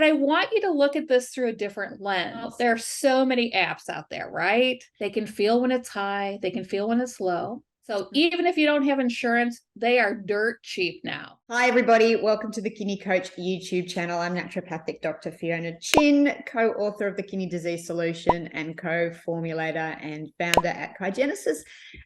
I want you to look at this through a different lens. There are so many apps out there, right? They can feel when it's high, they can feel when it's low. So even if you don't have insurance, they are dirt cheap now. Hi, everybody. Welcome to the Kidney Coach YouTube channel. I'm naturopathic Dr. Fiona Chin, co-author of the Kidney Disease Solution and co-formulator and founder at Kygenesis.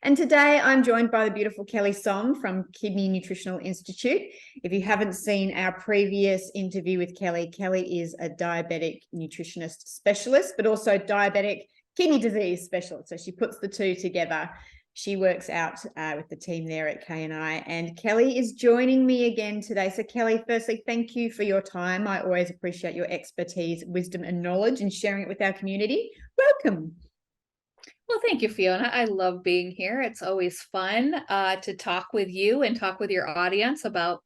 And today I'm joined by the beautiful Kelly Csom from Kidney Nutritional Institute. If you haven't seen our previous interview with Kelly, Kelly is a diabetic nutritionist specialist, but also diabetic kidney disease specialist. So she puts the two together. She works out with the team there at K&I, and Kelly is joining me again today. So Kelly, firstly, thank you for your time. I always appreciate your expertise, wisdom, and knowledge and sharing it with our community. Welcome. Well, thank you, Fiona. I love being here. It's always fun to talk with you and talk with your audience about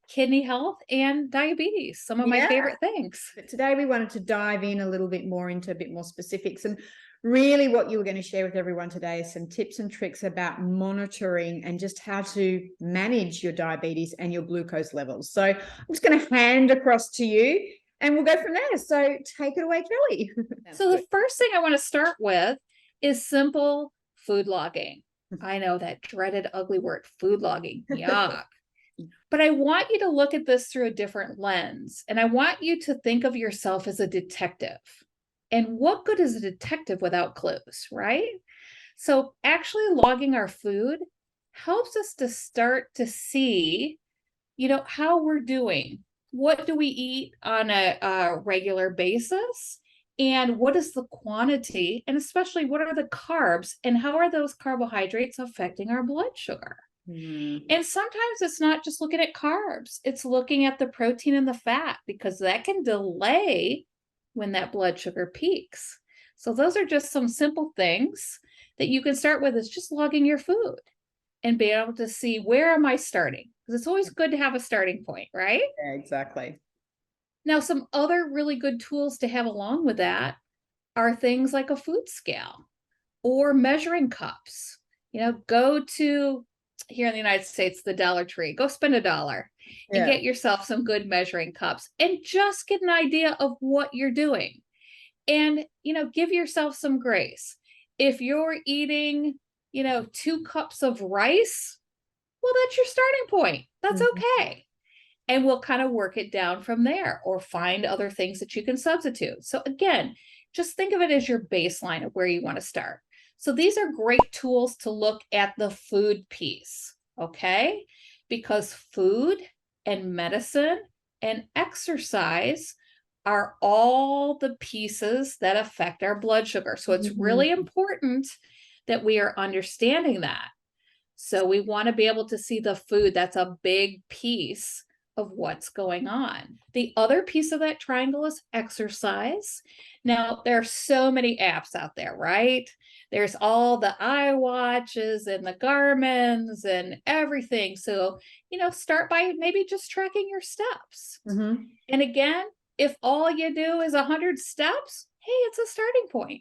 kidney health and diabetes, some of my favorite things. But today we wanted to dive in a little bit more into a bit more specifics, and really what you were going to share with everyone today is some tips and tricks about monitoring and just how to manage your diabetes and your glucose levels. So I'm just going to hand across to you and we'll go from there. So take it away, Kelly. So the first thing I want to start with is simple food logging. I know that dreaded ugly word, food logging. Yuck. But I want you to look at this through a different lens. And I want you to think of yourself as a detective. And what good is a detective without clues, right? So actually logging our food helps us to start to see, how we're doing. What do we eat on a regular basis? And what is the quantity? And especially what are the carbs? And how are those carbohydrates affecting our blood sugar? And sometimes it's not just looking at carbs, it's looking at the protein and the fat, because that can delay when that blood sugar peaks. So those are just some simple things that you can start with, is just logging your food and being able to see, where am I starting? Because it's always good to have a starting point, right? Yeah, exactly. Now, some other really good tools to have along with that are things like a food scale or measuring cups. Go to, here in the United States, the Dollar Tree, go spend $1 and get yourself some good measuring cups and just get an idea of what you're doing. And, give yourself some grace. If you're eating, 2 cups of rice, well, that's your starting point. That's okay. And we'll kind of work it down from there, or find other things that you can substitute. So again, just think of it as your baseline of where you want to start. So these are great tools to look at the food piece, okay? Because food and medicine and exercise are all the pieces that affect our blood sugar. So it's really important that we are understanding that. So we want to be able to see the food. That's a big piece of what's going on. The other piece of that triangle is exercise. Now, there are so many apps out there, right? There's all the iWatches and the Garmins and everything. So, start by maybe just tracking your steps. And again, if all you do is 100 steps, hey, it's a starting point.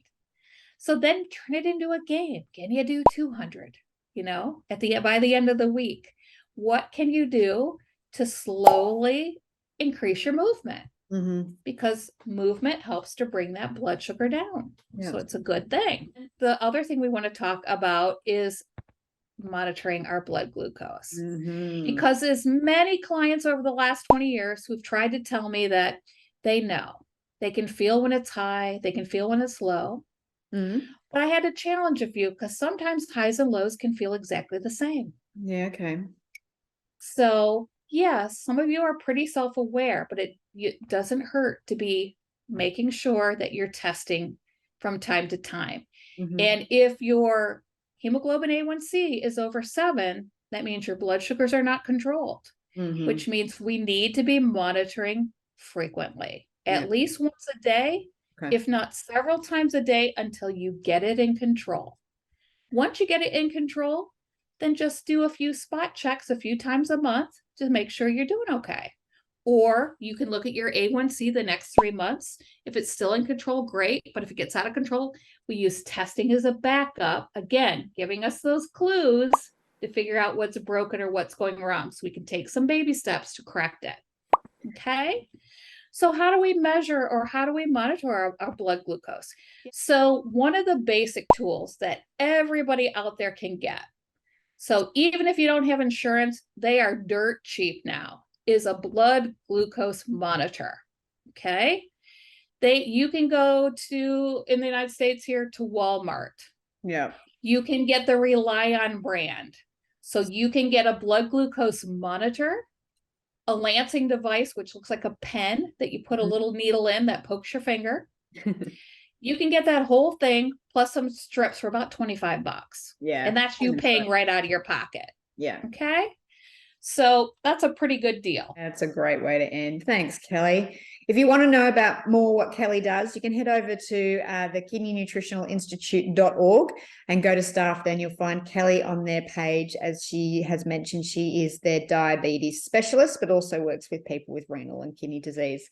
So then turn it into a game. Can you do 200? By the end of the week, what can you do to slowly increase your movement? Because movement helps to bring that blood sugar down. So it's a good thing. The other thing we want to talk about is monitoring our blood glucose. Because as many clients over the last 20 years who've tried to tell me that they know, they can feel when it's high, they can feel when it's low. But I had to challenge a few, because sometimes highs and lows can feel exactly the same. Yeah, okay. So yes, some of you are pretty self-aware, but it doesn't hurt to be making sure that you're testing from time to time. And if your hemoglobin A1C is over 7, that means your blood sugars are not controlled, which means we need to be monitoring frequently, at least once a day, if not several times a day, until you get it in control. Once you get it in control, then just do a few spot checks a few times a month to make sure you're doing okay. Or you can look at your A1C the next 3 months. If it's still in control, great. But if it gets out of control, we use testing as a backup, again, giving us those clues to figure out what's broken or what's going wrong, so we can take some baby steps to correct it. Okay? So how do we measure or how do we monitor our blood glucose? So one of the basic tools that everybody out there can get, so even if you don't have insurance, they are dirt cheap now, is a blood glucose monitor. Okay. You can go to, in the United States here, to Walmart. Yeah. You can get the Rely On brand. So you can get a blood glucose monitor, a lancing device, which looks like a pen that you put a little needle in that pokes your finger. You can get that whole thing plus some strips for about 25 bucks. Yeah. And that's you paying right out of your pocket. Yeah. Okay. So that's a pretty good deal. That's a great way to end. Thanks, Kelly. If you want to know about more what Kelly does, you can head over to the kidneynutritionalinstitute.org and go to staff. Then you'll find Kelly on their page. As she has mentioned, she is their diabetes specialist, but also works with people with renal and kidney disease.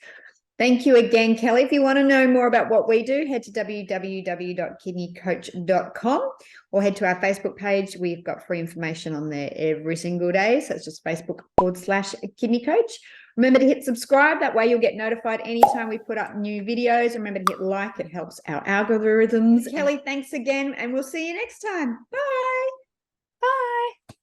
Thank you again, Kelly. If you want to know more about what we do, head to www.kidneycoach.com or head to our Facebook page. We've got free information on there every single day. So it's just Facebook.com/Kidney Coach. Remember to hit subscribe. That way you'll get notified anytime we put up new videos. Remember to hit like. It helps our algorithms. Kelly, thanks again, and we'll see you next time. Bye. Bye.